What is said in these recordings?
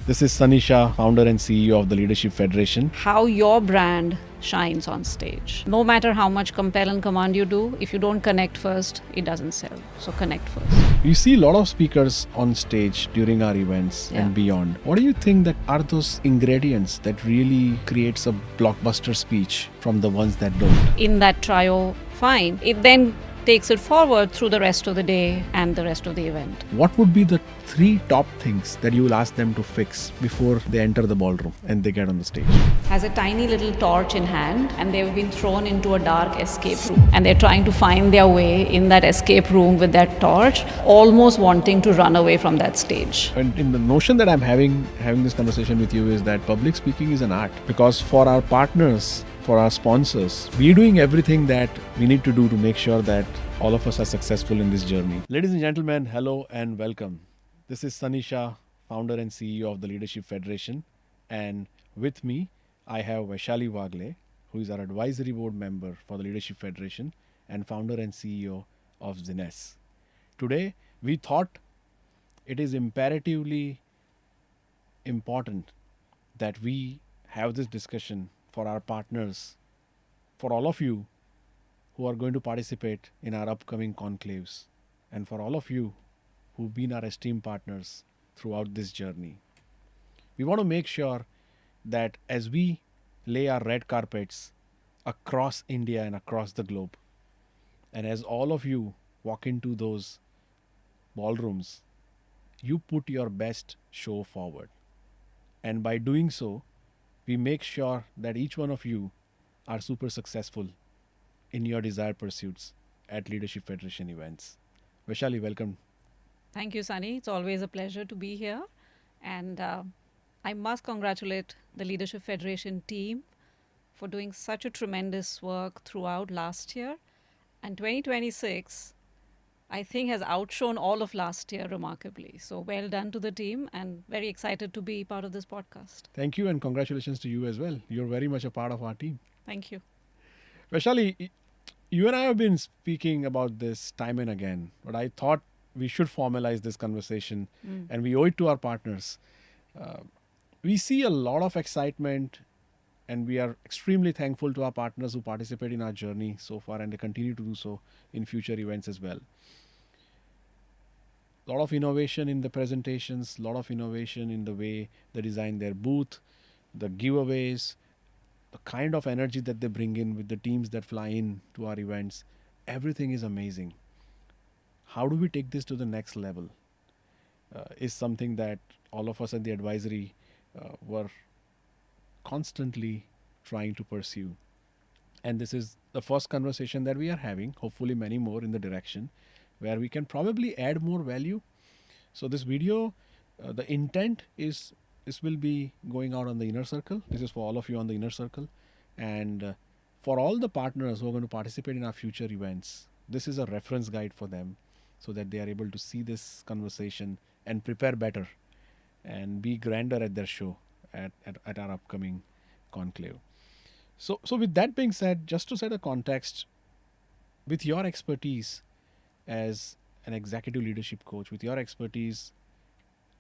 This is 𝗪𝗔 Shah, founder and CEO of the Leadership Federation. How your brand shines on stage. No matter how much compel and command you do, if you don't connect first, it doesn't sell. So connect first. We see a lot of speakers on stage during our events and beyond. What do you think that are those ingredients that really creates a blockbuster speech from the ones that don't? In that trio, fine. It then takes it forward through the rest of the day and the rest of the event. What would be the 3 top things that you will ask them to fix before they enter the ballroom and they get on the stage? Has a tiny little torch in hand and they've been thrown into a dark escape room and they're trying to find their way in that escape room with that torch, almost wanting to run away from that stage. And in the notion that I'm having this conversation with you is that public speaking is an art, because for our partners, for our sponsors, we're doing everything that we need to do to make sure that all of us are successful in this journey. Ladies and gentlemen, hello and welcome. This is 𝗪𝗔 Shah, founder and CEO of the Leadership Federation. And with me, I have Vaishali Wagle, who is our advisory board member for the Leadership Federation and founder and CEO of 𝗧𝗵𝗶. Today, we thought it is imperatively important that we have this discussion for our partners, for all of you who are going to participate in our upcoming conclaves, and for all of you who've been our esteemed partners throughout this journey. We want to make sure that as we lay our red carpets across India and across the globe, and as all of you walk into those ballrooms, you put your best show forward. And by doing so, we make sure that each one of you are super successful in your desired pursuits at Leadership Federation events. Vaishali, welcome. Thank you, Sunny. It's always a pleasure to be here. And I must congratulate the Leadership Federation team for doing such a tremendous work throughout last year. And 2026, I think, has outshone all of last year remarkably. So well done to the team, and very excited to be part of this podcast. Thank you, and congratulations to you as well. You're very much a part of our team. Thank you. Vaishali, you and I have been speaking about this time and again, but I thought we should formalize this conversation and we owe it to our partners. We see a lot of excitement, and we are extremely thankful to our partners who participate in our journey so far, and they continue to do so in future events as well. A lot of innovation in the presentations, a lot of innovation in the way they design their booth, the giveaways, the kind of energy that they bring in with the teams that fly in to our events. Everything is amazing. How do we take this to the next level? Is something that all of us at the advisory were constantly trying to pursue. And this is the first conversation that we are having, hopefully many more in the direction where we can probably add more value. So this video, the intent is this will be going out on the inner circle. This is for all of you on the inner circle. And for all the partners who are going to participate in our future events, this is a reference guide for them so that they are able to see this conversation and prepare better and be grander at their show at our upcoming conclave. So with that being said, just to set a context, with your expertise as an executive leadership coach, with your expertise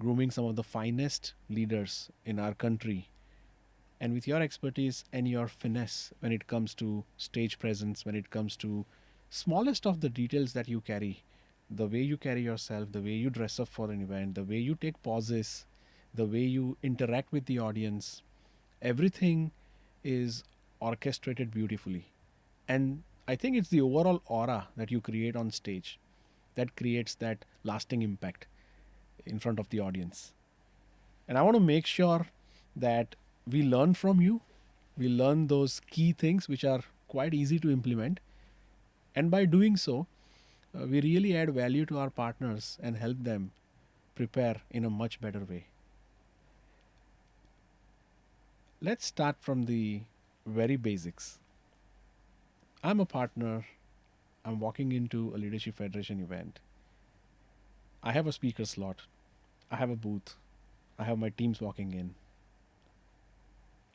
grooming some of the finest leaders in our country, and with your expertise and your finesse when it comes to stage presence, when it comes to smallest of the details that you carry, the way you carry yourself, the way you dress up for an event, the way you take pauses, the way you interact with the audience, everything is orchestrated beautifully. And I think it's the overall aura that you create on stage that creates that lasting impact in front of the audience. And I want to make sure that we learn from you. We learn those key things which are quite easy to implement. And by doing so, we really add value to our partners and help them prepare in a much better way. Let's start from the very basics. I'm a partner. I'm walking into a Leadership Federation event. I have a speaker slot. I have a booth. I have my teams walking in.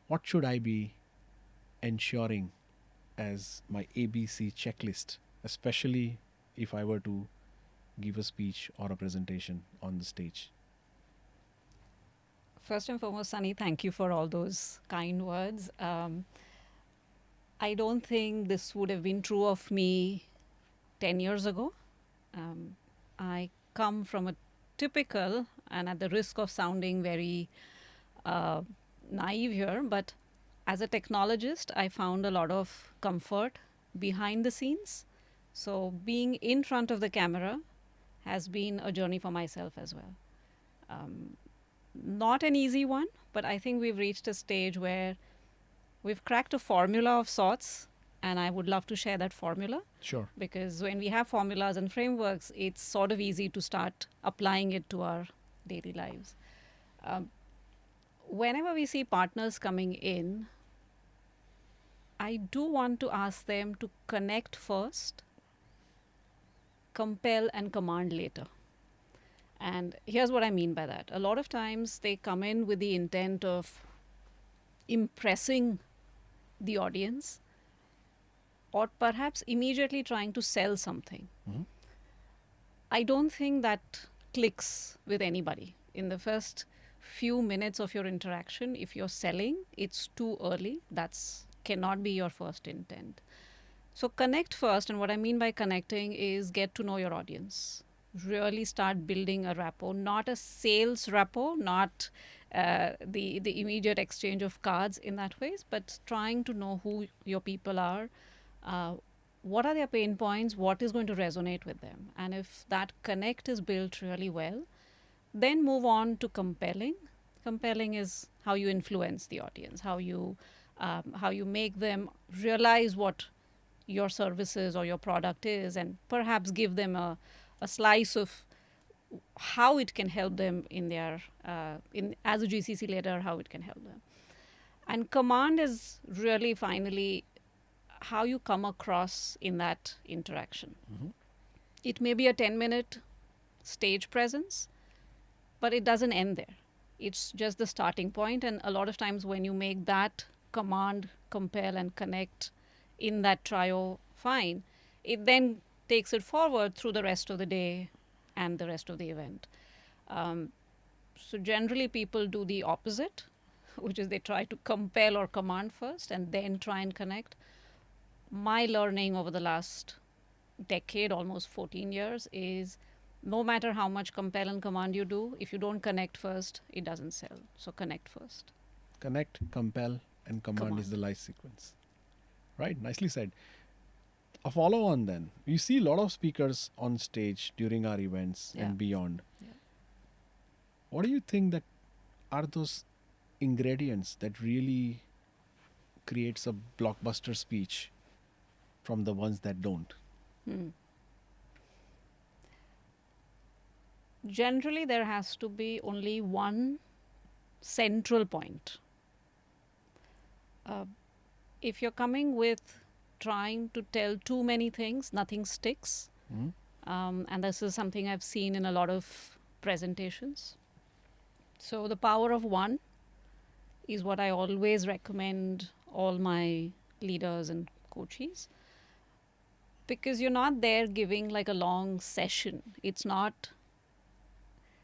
What should I be ensuring as my ABC checklist, especially if I were to give a speech or a presentation on the stage? First and foremost, Sunny, thank you for all those kind words. I don't think this would have been true of me 10 years ago. I come from a typical, and at the risk of sounding very naive here, but as a technologist, I found a lot of comfort behind the scenes. So being in front of the camera has been a journey for myself as well. Not an easy one, but I think we've reached a stage where we've cracked a formula of sorts, and I would love to share that formula. Sure. Because when we have formulas and frameworks, it's sort of easy to start applying it to our daily lives. Whenever we see partners coming in, I do want to ask them to connect first, compel and command later. And here's what I mean by that. A lot of times they come in with the intent of impressing the audience or perhaps immediately trying to sell something. Mhm. I don't think that clicks with anybody. In the first few minutes of your interaction, if you're selling, it's too early. That's cannot be your first intent. So connect first, and what I mean by connecting is get to know your audience. Really start building a rapport, not a sales rapport, not the immediate exchange of cards in that ways, but trying to know who your people are, what are their pain points, what is going to resonate with them. And if that connect is built really well, then move on to compelling. Compelling is how you influence the audience, how you make them realize what your services or your product is, and perhaps give them a slice of how it can help them in their as a GCC leader, how it can help them. And command is really finally how you come across in that interaction. Mhm. It may be a 10-minute stage presence, but it doesn't end there. It's just the starting point. And a lot of times when you make that command, compel, and connect in that trio, fine, it then takes it forward through the rest of the day and the rest of the event. So generally people do the opposite, which is they try to compel or command first and then try and connect. My learning over the last decade, almost 14 years, is no matter how much compel and command you do, if you don't connect first, it doesn't sell. So connect first. Connect, compel, and command is Command. the life sequence. Right, nicely said. A follow on then. We see a lot of speakers on stage during our events Yeah. and beyond. Yeah. What do you think that are those ingredients that really creates a blockbuster speech from the ones that don't? Generally, there has to be only one central point. If you're coming with trying to tell too many things, nothing sticks. Mhm. And this is something I've seen in a lot of presentations. So the power of one is what I always recommend all my leaders and coaches, because you're not there giving like a long session. It's not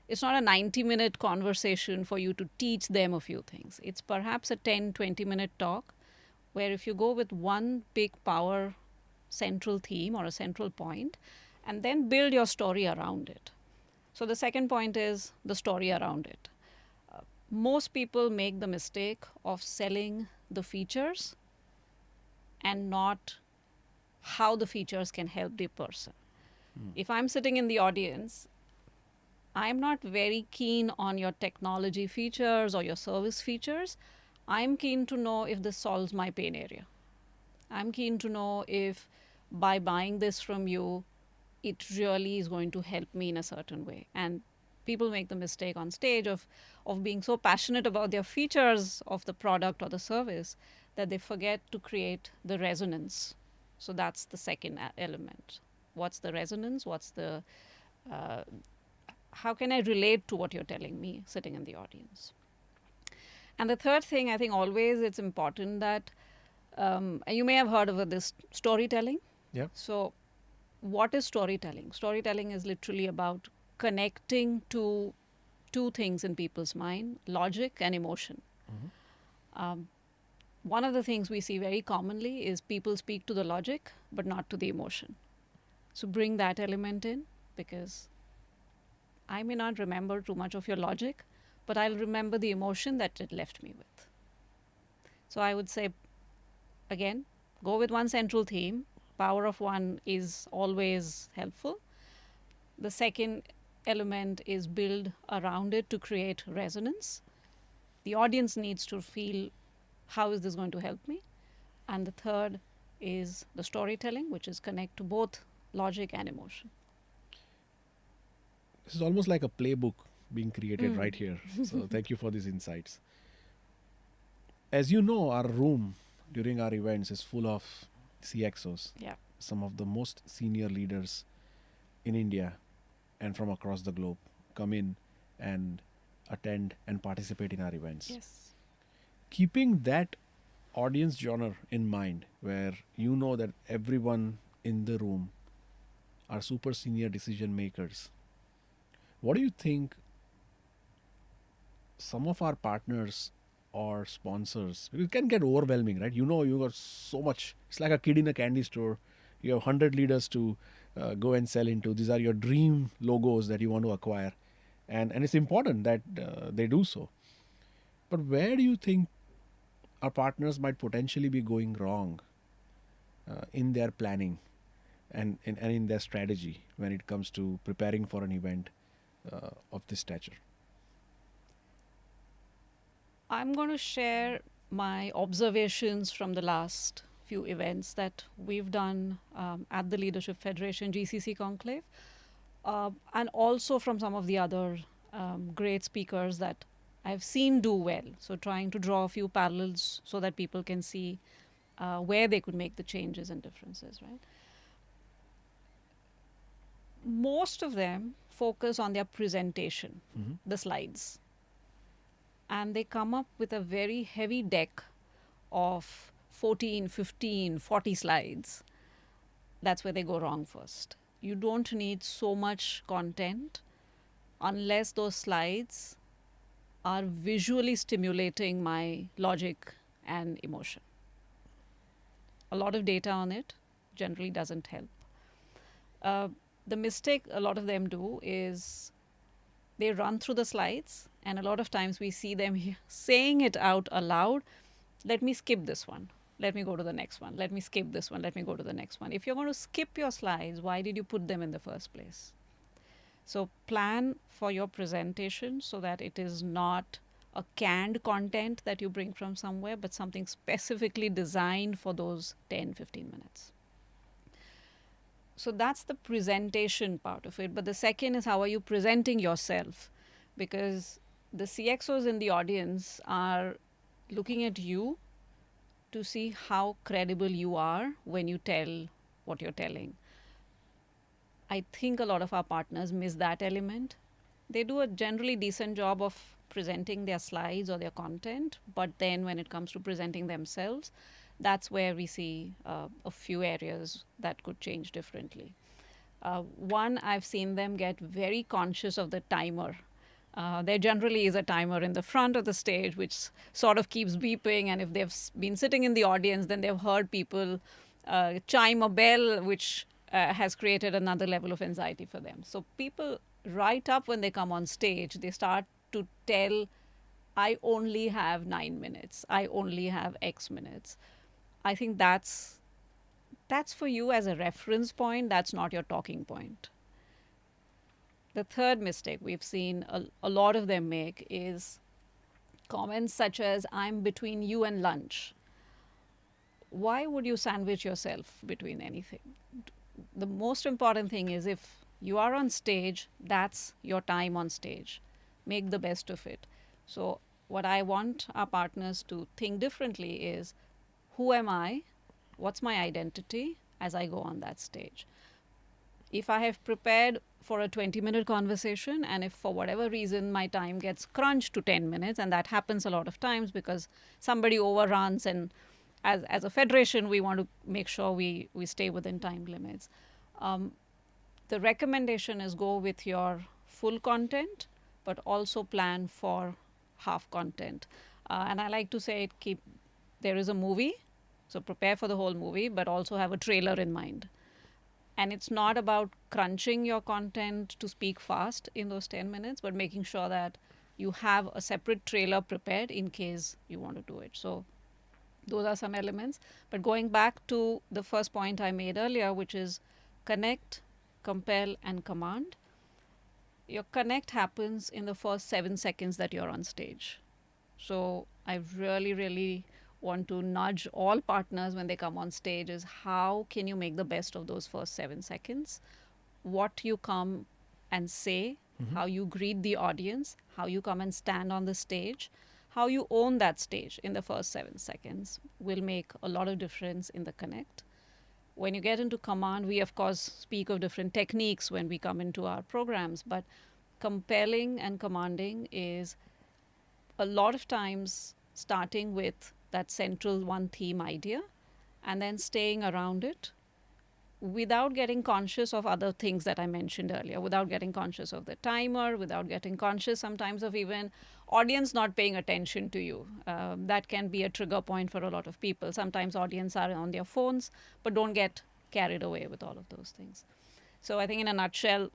a 90-minute conversation for you to teach them a few things. It's perhaps a 10-20-minute talk where if you go with one big power central theme or a central point and then build your story around it. So the second point is the story around it. Most people make the mistake of selling the features and not how the features can help the person. If I'm sitting in the audience, I'm not very keen on your technology features or your service features. I'm keen to know if this solves my pain area. I'm keen to know if by buying this from you, it really is going to help me in a certain way. And people make the mistake on stage of being so passionate about their features of the product or the service that they forget to create the resonance. So that's the second element. What's the resonance? What's the how can I relate to what you're telling me sitting in the audience? And the third thing, I think always it's important that, and you may have heard of this, storytelling. Yeah. So what is storytelling? Storytelling is literally about connecting to two things in people's mind: logic and emotion. One of the things we see very commonly is people speak to the logic but not to the emotion. So bring that element in, because I may not remember too much of your logic, but I'll remember the emotion that it left me with. So I would say, again, go with one central theme. Power of one is always helpful. The second element is build around it to create resonance. The audience needs to feel, how is this going to help me? And the third is the storytelling, which is connect to both logic and emotion. This is almost like a playbook being created right here. So thank you for these insights. As you know, our room during our events is full of CXOs, Yeah. some of the most senior leaders in India and from across the globe come in and attend and participate in our events. Yes. Keeping that audience genre in mind, where you know that everyone in the room are super senior decision makers, what do you think some of our partners or sponsors, because it can get overwhelming, right? You know, you got so much, it's like a kid in a candy store. You have 100 leaders to go and sell into. These are your dream logos that you want to acquire. And it's important that they do so. But where do you think our partners might potentially be going wrong in their planning and in their strategy when it comes to preparing for an event of this stature? I'm going to share my observations from the last few events that we've done at the Leadership Federation GCC Conclave, and also from some of the other great speakers that I've seen do well. So trying to draw a few parallels so that people can see where they could make the changes and differences, right? Most of them focus on their presentation, the slides. And they come up with a very heavy deck of 14, 15, 40 slides. That's where they go wrong first. You don't need so much content unless those slides are visually stimulating my logic and emotion. A lot of data on it generally doesn't help. The mistake a lot of them do is they run through the slides, and a lot of times we see them saying it out aloud. Let me skip this one. Let me go to the next one. Let me skip this one. Let me go to the next one. If you're going to skip your slides, why did you put them in the first place? So plan for your presentation so that it is not a canned content that you bring from somewhere, but something specifically designed for those 10, 15 minutes. So that's the presentation part of it. But the second is, how are you presenting yourself? Because the CXOs in the audience are looking at you to see how credible you are when you tell what you're telling. I think a lot of our partners miss that element. They do a generally decent job of presenting their slides or their content, but then when it comes to presenting themselves, that's where we see a few areas that could change differently. One, I've seen them get very conscious of the timer. There generally is a timer in the front of the stage which sort of keeps beeping, and if they've been sitting in the audience, then they've heard people chime a bell, which has created another level of anxiety for them. So people, right up when they come on stage, they start to tell, I only have 9 minutes, I only have X minutes. I think that's for you as a reference point. That's not your talking point. The third mistake we've seen a lot of them make is comments such as, I'm between you and lunch. Why would you sandwich yourself between anything? The most important thing is, if you are on stage, that's your time on stage. Make the best of it. So what I want our partners to think differently is, who am I? What's my identity as I go on that stage? If I have prepared for a 20-minute conversation, and if for whatever reason my time gets crunched to 10 minutes, and that happens a lot of times because somebody overruns, and as a federation, we want to make sure we stay within time limits. The recommendation is, go with your full content, but also plan for half content. And I like to say, there is a movie, so prepare for the whole movie, but also have a trailer in mind. And it's not about crunching your content to speak fast in those 10 minutes, but making sure that you have a separate trailer prepared in case you want to do it. So those are some elements. But going back to the first point I made earlier, which is connect, compel, and command. Your connect happens in the first 7 seconds that you're on stage. So I really, really want to nudge all partners when they come on stage is how can you make the best of those first 7 seconds? What you come and say, how you greet the audience, how you come and stand on the stage, how you own that stage in the first 7 seconds will make a lot of difference in the connect. When you get into command, we of course speak of different techniques when we come into our programs, but compelling and commanding is a lot of times starting with that central one theme idea and then staying around it without getting conscious of other things that I mentioned earlier, without getting conscious of the timer, without getting conscious sometimes of even audience not paying attention to you. That can be a trigger point for a lot of people. Sometimes audience are on their phones, but don't get carried away with all of those things. So I think in a nutshell,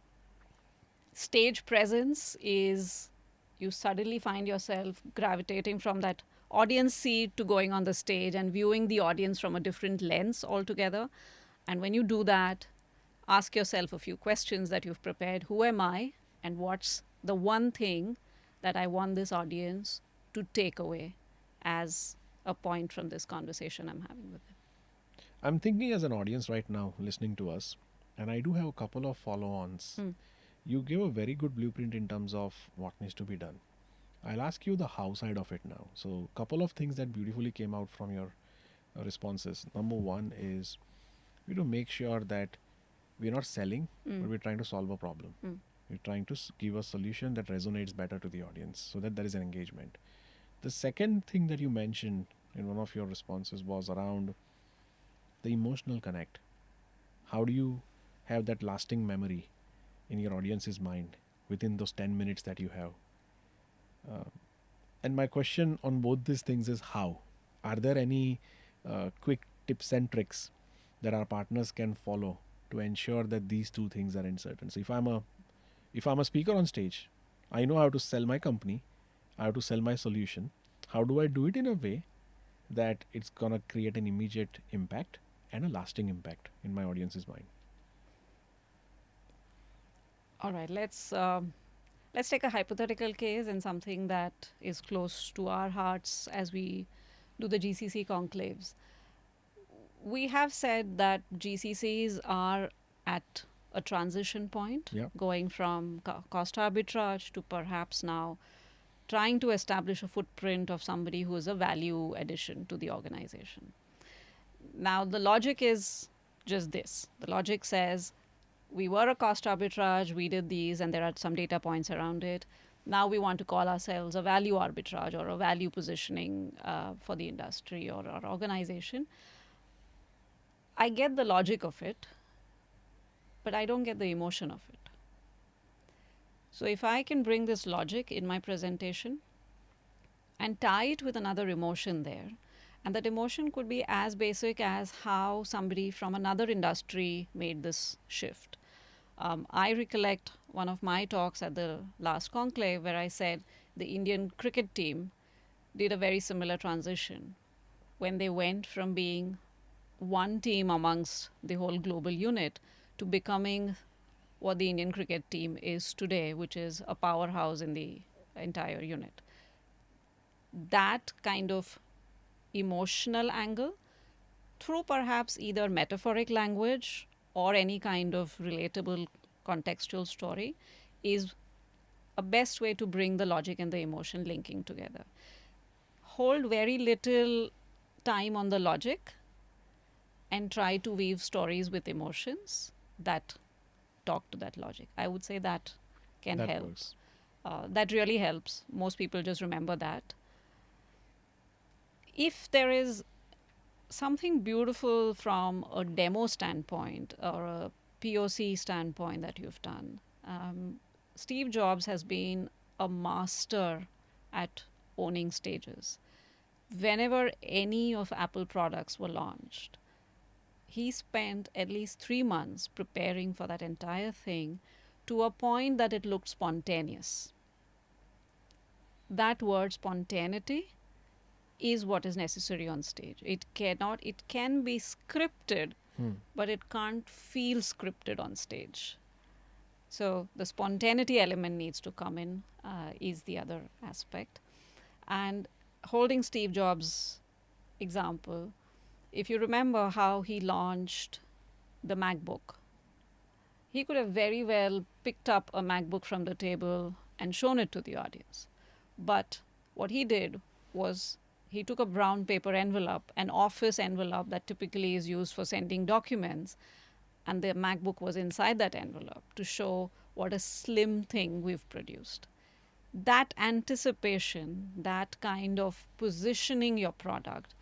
stage presence is you suddenly find yourself gravitating from that audience seat to going on the stage and viewing the audience from a different lens altogether. And when you do that, ask yourself a few questions that you've prepared. Who am I? And what's the one thing that I want this audience to take away as a point from this conversation I'm having with them? I'm thinking as an audience right now listening to us, and I do have a couple of follow-ons. You give a very good blueprint in terms of what needs to be done. I'll ask you the how side of it now. So, a couple of things that beautifully came out from your responses. Number one is we to make sure that we're not selling, but we're trying to solve a problem. We're trying to give a solution that resonates better to the audience so that there is an engagement. The second thing that you mentioned in one of your responses was around the emotional connect. How do you have that lasting memory in your audience's mind within those 10 minutes that you have? And my question on both these things is how? Are there any quick tips and tricks that our partners can follow to ensure that these two things are in certain? So if I'm a speaker on stage, I know how to sell my company, I have to sell my solution. How do I do it in a way that it's gonna create an immediate impact and a lasting impact in my audience's mind? All right, let's take a hypothetical case and something that is close to our hearts as we do the GCC conclaves. We have said that GCCs are at a transition point, going from cost arbitrage to perhaps now trying to establish a footprint of somebody who is a value addition to the organization. Now, the logic is just this. The logic says, we were a cost arbitrage, we did these, and there are some data points around it. Now we want to call ourselves a value arbitrage or a value positioning for the industry or our organization. I get the logic of it, but I don't get the emotion of it. So if I can bring this logic in my presentation and tie it with another emotion there, and that emotion could be as basic as how somebody from another industry made this shift. I recollect one of my talks at the last conclave where I said the Indian cricket team did a very similar transition when they went from being one team amongst the whole global unit to becoming what the Indian cricket team is today, which is a powerhouse in the entire unit. That kind of emotional angle, through perhaps either metaphoric language or any kind of relatable contextual story, is a best way to bring the logic and the emotion linking together. Hold very little time on the logic and try to weave stories with emotions that talk to that logic. I would say that can help. That really helps. Most people just remember that. If there is something beautiful from a demo standpoint or a POC standpoint that you've done, Steve Jobs has been a master at owning stages. Whenever any of Apple products were launched, he spent at least 3 months preparing for that entire thing to a point that it looked spontaneous. That word spontaneity is what is necessary on stage. It can be scripted, but it can't feel scripted on stage. So the spontaneity element needs to come in, is the other aspect. And holding Steve Jobs' example, if you remember how he launched the MacBook, he could have very well picked up a MacBook from the table and shown it to the audience. But what he did was he took a brown paper envelope, an office envelope that typically is used for sending documents, and the MacBook was inside that envelope to show what a slim thing we've produced. That anticipation, that kind of positioning your product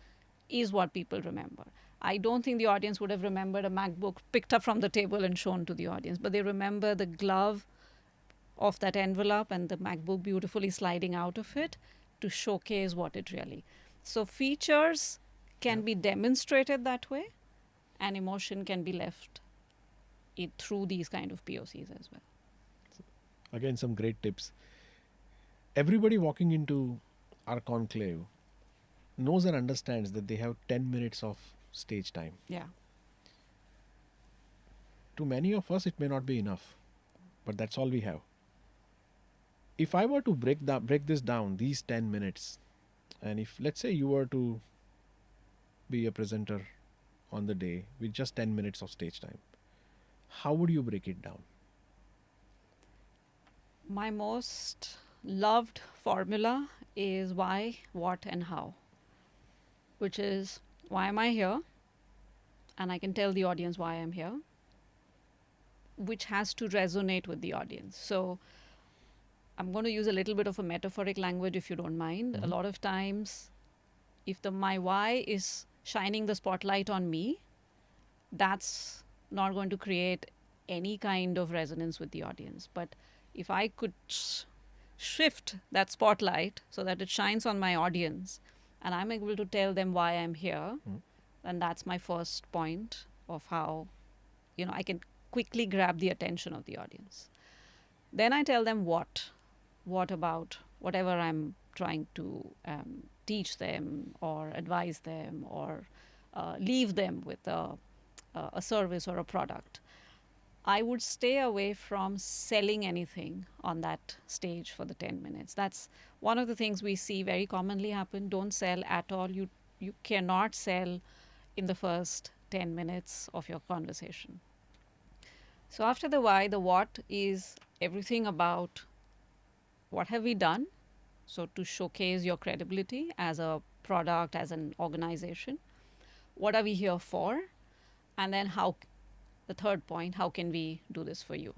is what people remember. I don't think the audience would have remembered a MacBook picked up from the table and shown to the audience, but they remember the glove of that envelope and the MacBook beautifully sliding out of it to showcase what it really. So features can be demonstrated that way, and emotion can be left through these kind of POCs as well. Again, some great tips. Everybody walking into our conclave knows and understands that they have 10 minutes of stage time. Yeah. To many of us, it may not be enough, but that's all we have. If I were to break this down, these 10 minutes, and if, let's say, you were to be a presenter on the day with just 10 minutes of stage time, how would you break it down? My most loved formula is why, what, and how, which is why am I here? And I can tell the audience why I'm here, which has to resonate with the audience. So I'm going to use a little bit of a metaphoric language, if you don't mind. Mm-hmm. A lot of times, if my why is shining the spotlight on me, that's not going to create any kind of resonance with the audience. But if I could shift that spotlight so that it shines on my audience and I'm able to tell them why I'm here, then that's my first point of how, I can quickly grab the attention of the audience. Then I tell them what about whatever I'm trying to teach them or advise them or leave them with a service or a product. I would stay away from selling anything on that stage for the 10 minutes. That's one of the things we see very commonly happen. Don't sell at all. You cannot sell in the first 10 minutes of your conversation. So after the why, the what is everything about what have we done? So to showcase your credibility as a product, as an organization. What are we here for? And then how, the third point, how can we do this for you?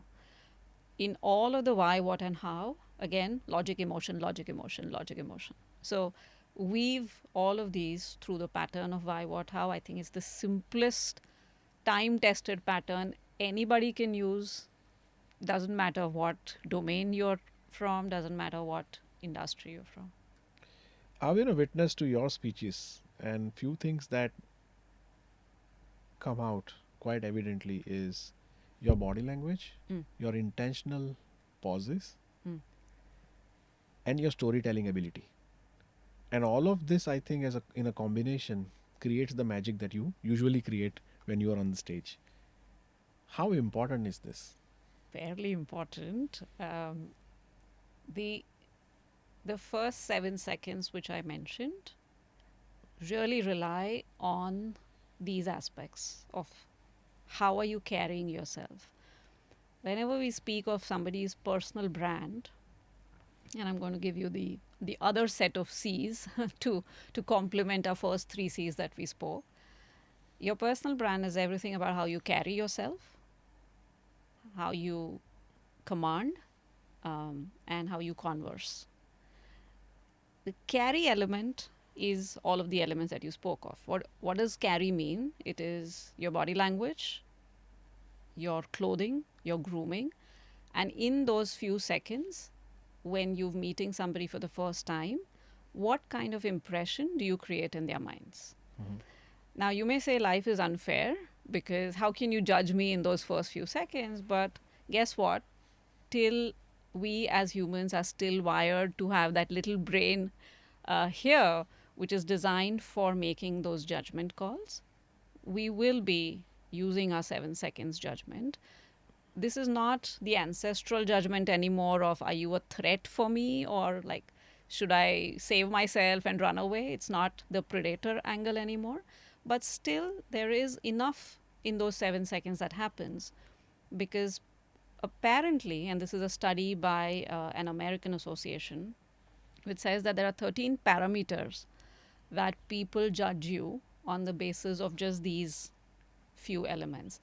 In all of the why, what, and how, again, logic, emotion, logic, emotion, logic, emotion. So weave all of these through the pattern of why, what, how. I think it's the simplest, time-tested pattern anybody can use. Doesn't matter what domain you're from, doesn't matter what industry you're from. I've been a witness to your speeches, and few things that come out quite evidently is your body language, your intentional pauses, and your storytelling ability. And all of this, I think, in a combination, creates the magic that you usually create when you are on the stage. How important is this? Fairly important. The first 7 seconds, which I mentioned, really rely on these aspects of how are you carrying yourself. Whenever we speak of somebody's personal brand, and I'm going to give you the other set of C's to complement our first 3 C's that we spoke. Your personal brand is everything about how you carry yourself, how you command, and how you converse. The carry element is all of the elements that you spoke of. What does carry mean? It is your body language, your clothing, your grooming, and in those few seconds, when you're meeting somebody for the first time, what kind of impression do you create in their minds? Now, you may say life is unfair because how can you judge me in those first few seconds? But guess what? Till we as humans are still wired to have that little brain here, which is designed for making those judgment calls, we will be using our 7 seconds judgment. This is not the ancestral judgment anymore of, are you a threat for me, or like, should I save myself and run away? It's not the predator angle anymore. But still, there is enough in those 7 seconds that happens, because apparently, and this is a study by an American association, which says that there are 13 parameters that people judge you on the basis of just these few elements.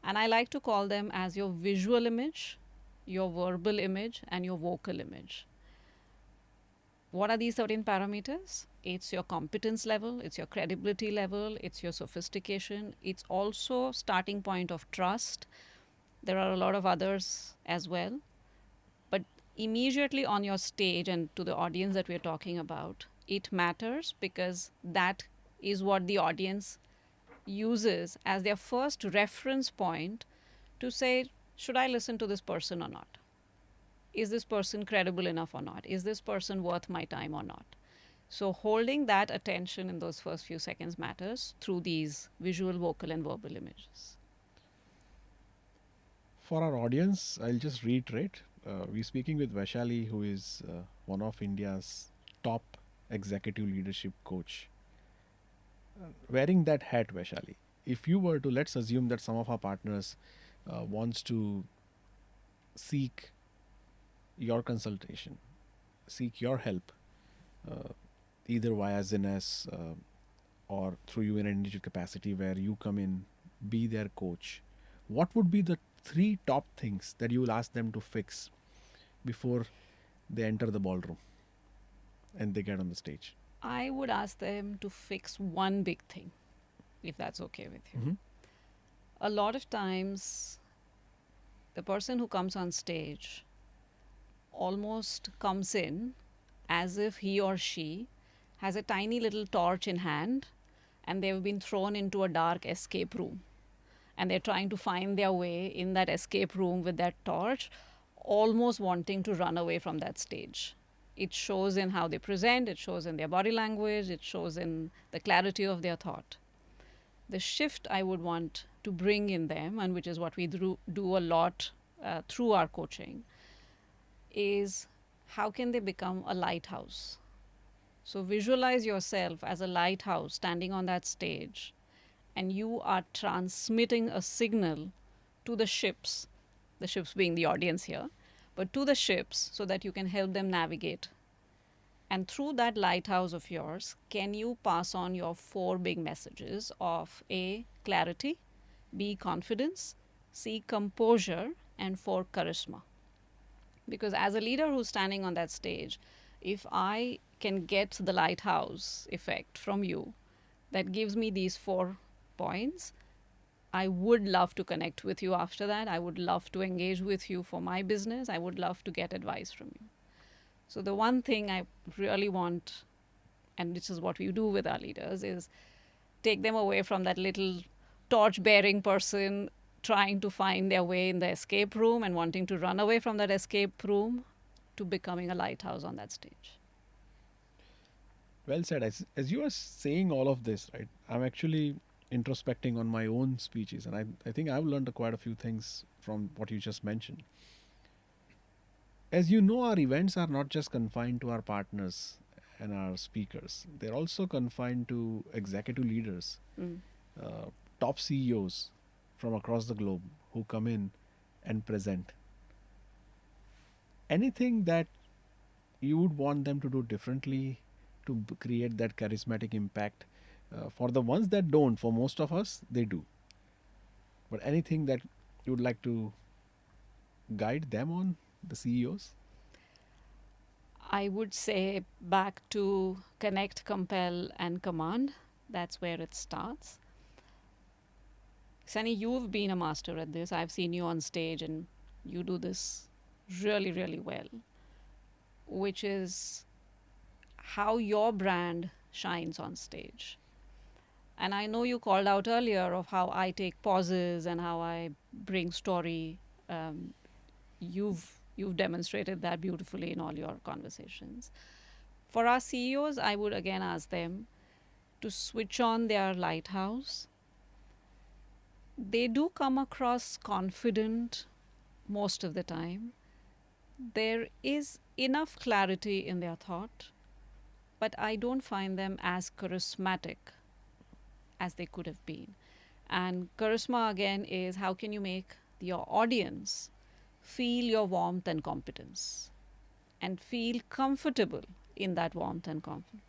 And I like to call them as your visual image, your verbal image, and your vocal image. What are these 13 parameters? It's your competence level, it's your credibility level, it's your sophistication, it's also starting point of trust. There are a lot of others as well. But immediately on your stage and to the audience that we're talking about, it matters because that is what the audience uses as their first reference point to say, should I listen to this person or not? Is this person credible enough or not? Is this person worth my time or not? So holding that attention in those first few seconds matters through these visual, vocal, and verbal images. For our audience, I'll just reiterate. We're speaking with Vaishali, who is one of India's top executive leadership coach. Wearing that hat, Vaishali, if you were to, let's assume that some of our partners wants to seek your consultation, seek your help, either via Zinnes or through you in an individual capacity where you come in, be their coach, what would be the 3 top things that you will ask them to fix before they enter the ballroom and they get on the stage? I would ask them to fix one big thing, if that's okay with you. A lot of times, the person who comes on stage almost comes in as if he or she has a tiny little torch in hand and they've been thrown into a dark escape room. And they're trying to find their way in that escape room with that torch, almost wanting to run away from that stage. It shows in how they present, it shows in their body language, it shows in the clarity of their thought. The shift I would want to bring in them, and which is what we do a lot through our coaching, is how can they become a lighthouse? So visualize yourself as a lighthouse standing on that stage, and you are transmitting a signal to the ships being the audience here, but to the ships so that you can help them navigate. And through that lighthouse of yours, can you pass on your 4 big messages of A, clarity, B, confidence, C, composure, and 4, charisma? Because as a leader who's standing on that stage, if I can get the lighthouse effect from you, that gives me these 4 points, I would love to connect with you after that. I would love to engage with you for my business. I would love to get advice from you. So the one thing I really want, and this is what we do with our leaders, is take them away from that little torch-bearing person trying to find their way in the escape room and wanting to run away from that escape room to becoming a lighthouse on that stage. Well said. As you are saying all of this, right, I'm actually introspecting on my own speeches, and I think I've learned quite a few things from what you just mentioned. As you know, our events are not just confined to our partners and our speakers. They're also confined to executive leaders, top CEOs from across the globe who come in and present. Anything that you would want them to do differently to create that charismatic impact? For the ones that don't, for most of us, they do. But anything that you would like to guide them on, the CEOs? I would say back to connect, compel, and command. That's where it starts. Sunny, you've been a master at this. I've seen you on stage and you do this really, really well. which is how your brand shines on stage. And I know you called out earlier of how I take pauses and how I bring story. Um, you've demonstrated that beautifully in all your conversations. For our CEOs, I would again ask them to switch on their lighthouse. They do come across confident most of the time. There is enough clarity in their thought, but I don't find them as charismatic as they could have been. And charisma, again, is how can you make your audience feel your warmth and competence and feel comfortable in that warmth and competence.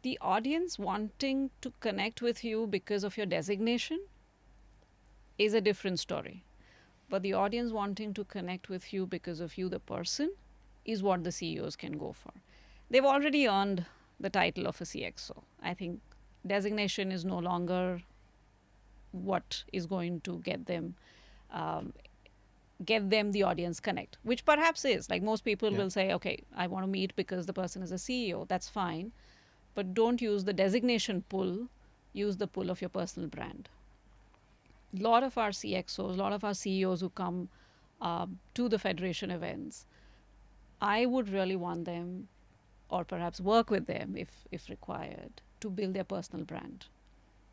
The audience wanting to connect with you because of your designation is a different story. But the audience wanting to connect with you because of you, the person, is what the CEOs can go for. They've already earned the title of a CXO. I think designation is no longer what is going to get them the audience connect, which perhaps is. Like most people will say, okay, I want to meet because the person is a CEO. That's fine. But don't use the designation pull, use the pull of your personal brand. A lot of our CXOs, a lot of our CEOs who come to the Federation events, I would really want them, or perhaps work with them if required, to build their personal brand.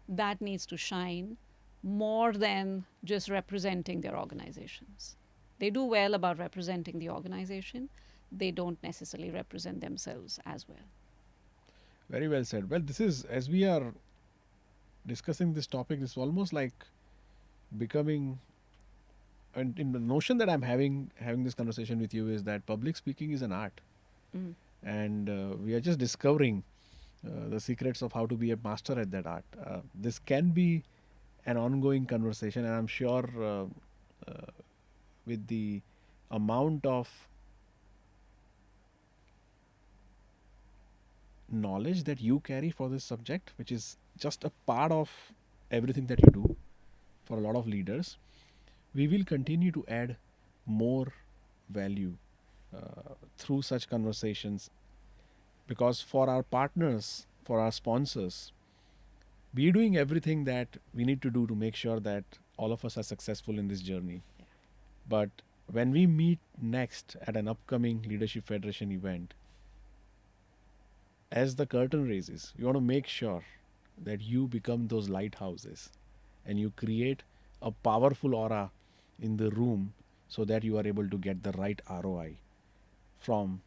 That needs to shine more than just representing their organizations. They do well about representing the organization. They don't necessarily represent themselves as well. Very well said. Well, this is, as we are discussing this topic, it's almost like becoming, and in the notion that I'm having this conversation with you is that public speaking is an art. And we are just discovering the secrets of how to be a master at that art. This can be an ongoing conversation, and I'm sure with the amount of knowledge that you carry for this subject, which is just a part of everything that you do for a lot of leaders, we will continue to add more value through such conversations, because for our partners, for our sponsors, we're doing everything that we need to do to make sure that all of us are successful in this journey. But when we meet next at an upcoming Leadership Federation event, as the curtain raises, you want to make sure that you become those lighthouses and you create a powerful aura in the room so that you are able to get the right ROI from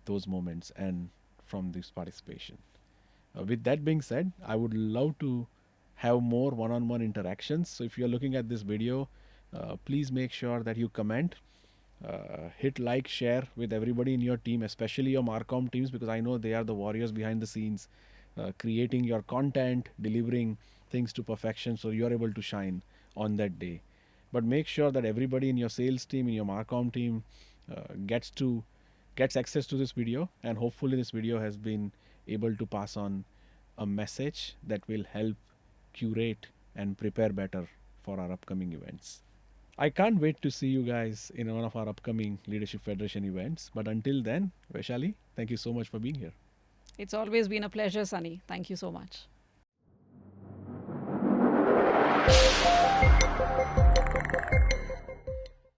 those moments and from this participation. With that being said, I would love to have more one-on-one interactions. So if you're looking at this video, please make sure that you comment, hit like, share with everybody in your team, especially your Marcom teams, because I know they are the warriors behind the scenes, creating your content, delivering things to perfection so you're able to shine on that day. But make sure that everybody in your sales team, in your Marcom team, gets access to this video, and hopefully this video has been able to pass on a message that will help curate and prepare better for our upcoming events. I can't wait to see you guys in one of our upcoming Leadership Federation events. But until then, Vaishali, thank you so much for being here. It's always been a pleasure, Sunny. Thank you so much.